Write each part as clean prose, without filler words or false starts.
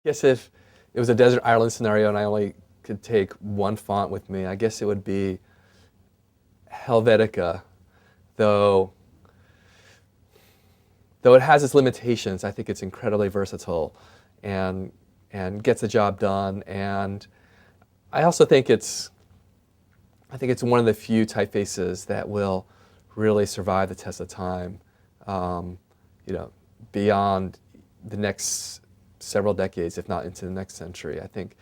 Guess if it was a desert island scenario and I only could take one font with me, I guess it would be Helvetica, though though it has its limitations. I think it's incredibly versatile and gets the job done. And I also think it's one of the few typefaces that will really survive the test of time, you know, beyond the next several decades, if not into the next century. I think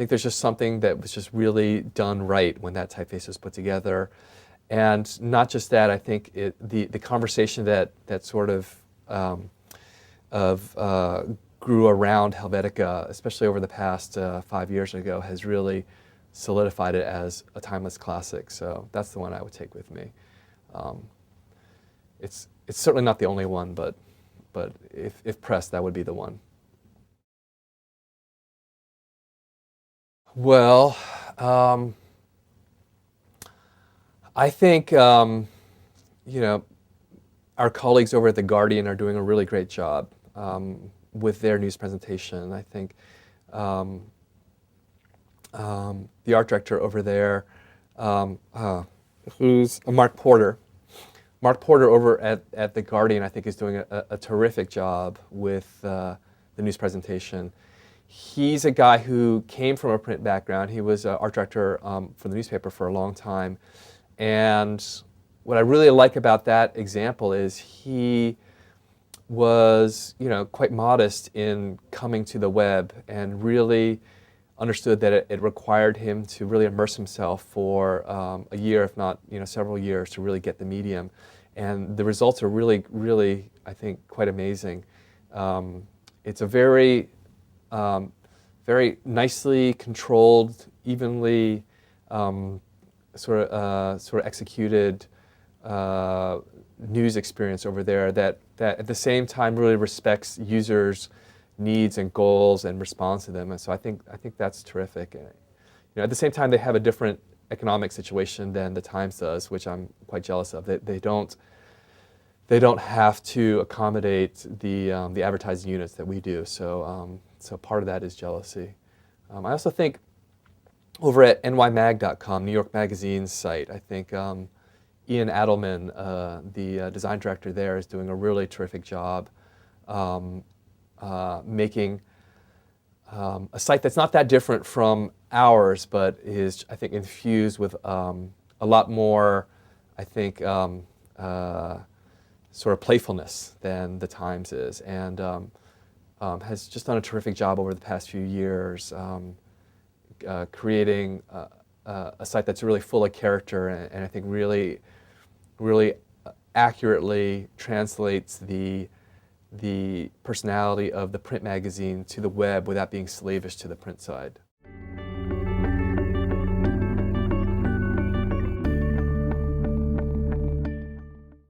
there's just something that was just really done right when that typeface was put together. And not just that, I think the conversation that sort of grew around Helvetica, especially over the past 5 years ago, has really solidified it as a timeless classic. So that's the one I would take with me. It's certainly not the only one, but if pressed, that would be the one. Well, I think you know, our colleagues over at The Guardian are doing a really great job with their news presentation. I think the art director over there, who's Mark Porter. Mark Porter over at The Guardian, I think, is doing a terrific job with the news presentation. He's a guy who came from a print background. He was art director for the newspaper for a long time. And what I really like about that example is he was, you know, quite modest in coming to the web and really understood that it required him to really immerse himself for a year, if not, you know, several years, to really get the medium. And the results are really, really, I think, quite amazing. It's a very nicely controlled, evenly sort of executed news experience over there that at the same time really respects users' needs and goals and responds to them. And so I think that's terrific. You know, at the same time, they have a different economic situation than the Times does, which I'm quite jealous of. They don't have to accommodate the advertising units that we do. So so part of that is jealousy. I also think over at nymag.com, New York Magazine's site, I think Ian Adelman, the design director there, is doing a really terrific job making a site that's not that different from ours, but is, I think, infused with a lot more, I think, sort of playfulness than the Times is, and has just done a terrific job over the past few years creating a site that's really full of character and I think really accurately translates the personality of the print magazine to the web without being slavish to the print side.